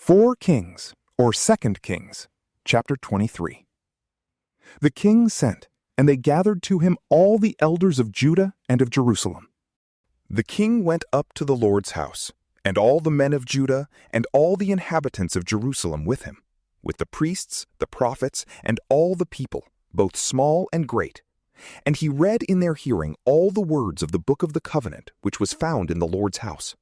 4 Kings, or 2 Kings, chapter 23. The king sent, and they gathered to him all the elders of Judah and of Jerusalem. The king went up to the Lord's house, and all the men of Judah and all the inhabitants of Jerusalem with him, with the priests, the prophets, and all the people, both small and great. And he read in their hearing all the words of the book of the covenant which was found in the Lord's house.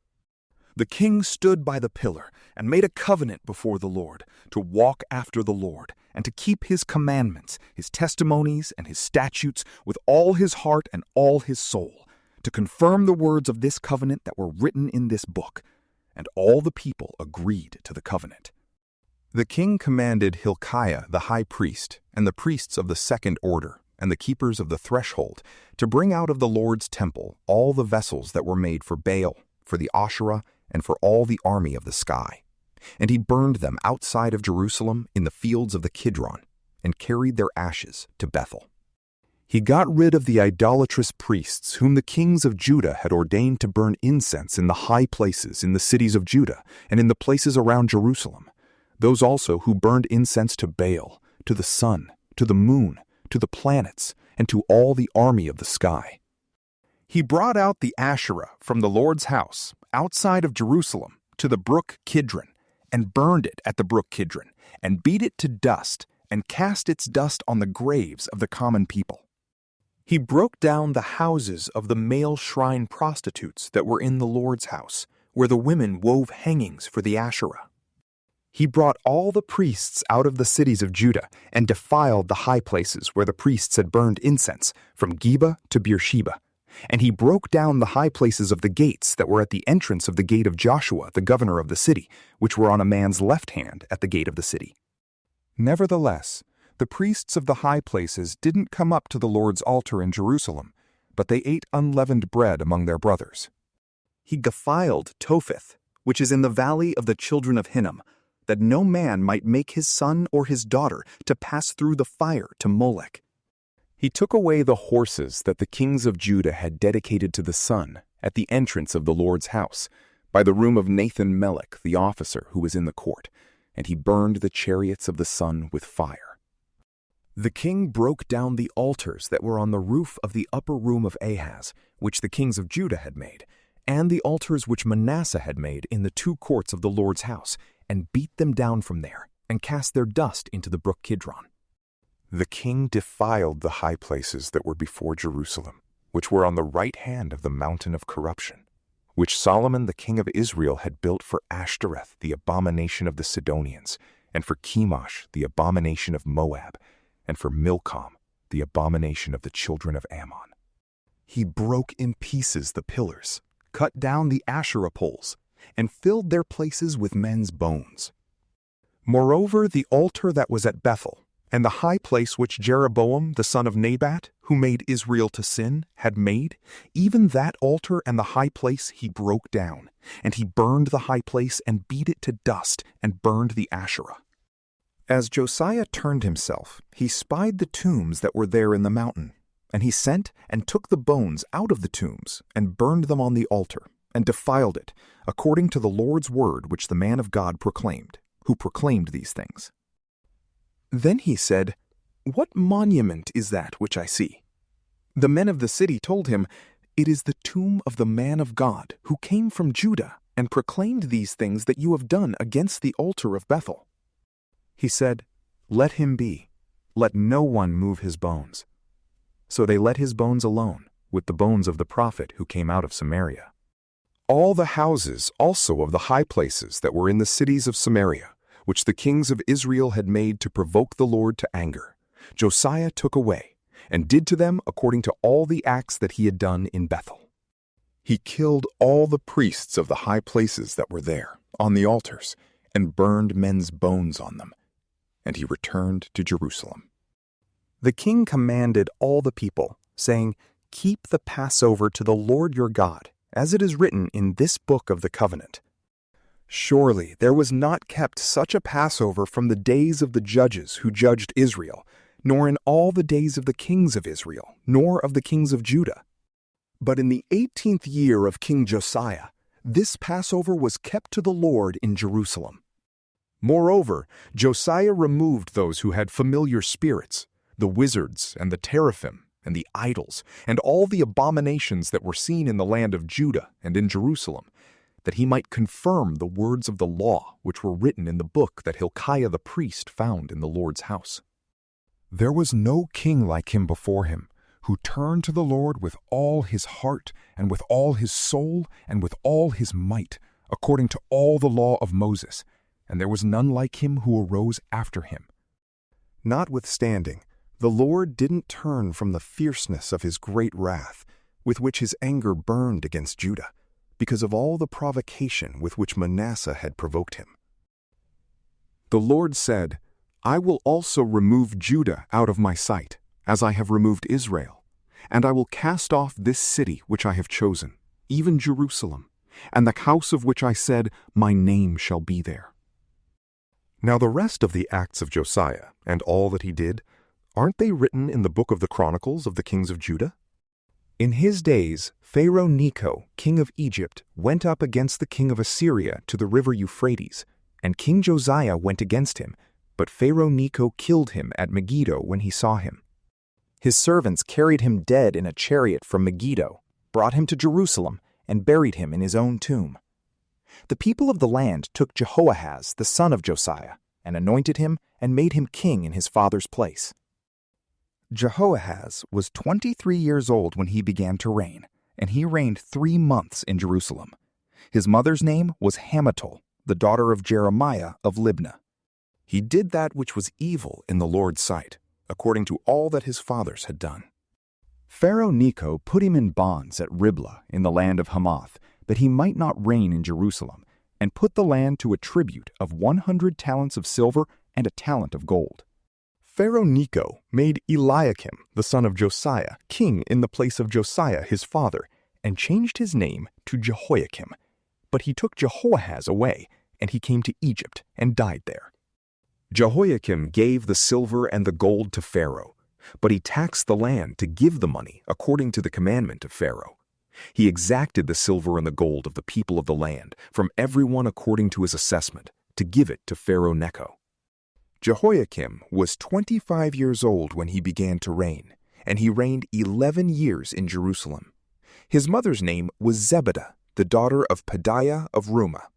The king stood by the pillar and made a covenant before the Lord, to walk after the Lord, and to keep his commandments, his testimonies, and his statutes with all his heart and all his soul, to confirm the words of this covenant that were written in this book. And all the people agreed to the covenant. The king commanded Hilkiah the high priest, and the priests of the second order, and the keepers of the threshold, to bring out of the Lord's temple all the vessels that were made for Baal, for the Asherah, and for all the army of the sky. And he burned them outside of Jerusalem in the fields of the Kidron, and carried their ashes to Bethel. He got rid of the idolatrous priests whom the kings of Judah had ordained to burn incense in the high places in the cities of Judah and in the places around Jerusalem, those also who burned incense to Baal, to the sun, to the moon, to the planets, and to all the army of the sky. He brought out the Asherah from the Lord's house outside of Jerusalem to the brook Kidron, and burned it at the brook Kidron, and beat it to dust, and cast its dust on the graves of the common people. He broke down the houses of the male shrine prostitutes that were in the Lord's house, where the women wove hangings for the Asherah. He brought all the priests out of the cities of Judah, and defiled the high places where the priests had burned incense, from Geba to Beersheba. And he broke down the high places of the gates that were at the entrance of the gate of Joshua, the governor of the city, which were on a man's left hand at the gate of the city. Nevertheless, the priests of the high places didn't come up to the Lord's altar in Jerusalem, but they ate unleavened bread among their brothers. He defiled Topheth, which is in the valley of the children of Hinnom, that no man might make his son or his daughter to pass through the fire to Molech. He took away the horses that the kings of Judah had dedicated to the sun at the entrance of the Lord's house, by the room of Nathan-Melech the officer who was in the court, and he burned the chariots of the sun with fire. The king broke down the altars that were on the roof of the upper room of Ahaz, which the kings of Judah had made, and the altars which Manasseh had made in the 2 courts of the Lord's house, and beat them down from there, and cast their dust into the brook Kidron. The king defiled the high places that were before Jerusalem, which were on the right hand of the mountain of corruption, which Solomon the king of Israel had built for Ashtoreth, the abomination of the Sidonians, and for Chemosh, the abomination of Moab, and for Milcom, the abomination of the children of Ammon. He broke in pieces the pillars, cut down the Asherah poles, and filled their places with men's bones. Moreover, the altar that was at Bethel, and the high place which Jeroboam the son of Nebat, who made Israel to sin, had made, even that altar and the high place he broke down, and he burned the high place and beat it to dust, and burned the Asherah. As Josiah turned himself, he spied the tombs that were there in the mountain, and he sent and took the bones out of the tombs, and burned them on the altar, and defiled it, according to the Lord's word which the man of God proclaimed, who proclaimed these things. Then he said, "What monument is that which I see?" The men of the city told him, "It is the tomb of the man of God, who came from Judah, and proclaimed these things that you have done against the altar of Bethel." He said, "Let him be. Let no one move his bones." So they let his bones alone, with the bones of the prophet who came out of Samaria. All the houses also of the high places that were in the cities of Samaria, which the kings of Israel had made to provoke the Lord to anger, Josiah took away, and did to them according to all the acts that he had done in Bethel. He killed all the priests of the high places that were there, on the altars, and burned men's bones on them, and he returned to Jerusalem. The king commanded all the people, saying, "Keep the Passover to the Lord your God, as it is written in this book of the covenant." Surely there was not kept such a Passover from the days of the judges who judged Israel, nor in all the days of the kings of Israel, nor of the kings of Judah. But in the 18th year of King Josiah, this Passover was kept to the Lord in Jerusalem. Moreover, Josiah removed those who had familiar spirits, the wizards and the teraphim and the idols, and all the abominations that were seen in the land of Judah and in Jerusalem, that he might confirm the words of the law which were written in the book that Hilkiah the priest found in the Lord's house. There was no king like him before him, who turned to the Lord with all his heart and with all his soul and with all his might, according to all the law of Moses, and there was none like him who arose after him. Notwithstanding, the Lord didn't turn from the fierceness of his great wrath, with which his anger burned against Judah, because of all the provocation with which Manasseh had provoked him. The Lord said, I will also remove Judah out of my sight, as I have removed Israel, and I will cast off this city which I have chosen, even Jerusalem, and the house of which I said, My name shall be there. Now the rest of the acts of Josiah, and all that he did, aren't they written in the book of the Chronicles of the kings of Judah? In his days, Pharaoh Necho, king of Egypt, went up against the king of Assyria to the river Euphrates, and King Josiah went against him, but Pharaoh Necho killed him at Megiddo when he saw him. His servants carried him dead in a chariot from Megiddo, brought him to Jerusalem, and buried him in his own tomb. The people of the land took Jehoahaz, the son of Josiah, and anointed him and made him king in his father's place. Jehoahaz was 23 years old when he began to reign, and he reigned 3 months in Jerusalem. His mother's name was Hamutal, the daughter of Jeremiah of Libnah. He did that which was evil in the Lord's sight, according to all that his fathers had done. Pharaoh Necho put him in bonds at Riblah in the land of Hamath, that he might not reign in Jerusalem, and put the land to a tribute of 100 talents of silver and a talent of gold. Pharaoh Necho made Eliakim, the son of Josiah, king in the place of Josiah his father, and changed his name to Jehoiakim. But he took Jehoahaz away, and he came to Egypt and died there. Jehoiakim gave the silver and the gold to Pharaoh, but he taxed the land to give the money according to the commandment of Pharaoh. He exacted the silver and the gold of the people of the land, from everyone according to his assessment, to give it to Pharaoh Necho. Jehoiakim was 25 years old when he began to reign, and he reigned 11 years in Jerusalem. His mother's name was Zebidah, the daughter of Pedaiah of Rumah.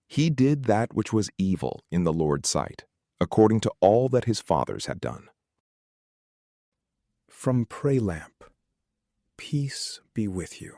He did that which was evil in the Lord's sight, according to all that his fathers had done. From PrayLamp, peace be with you.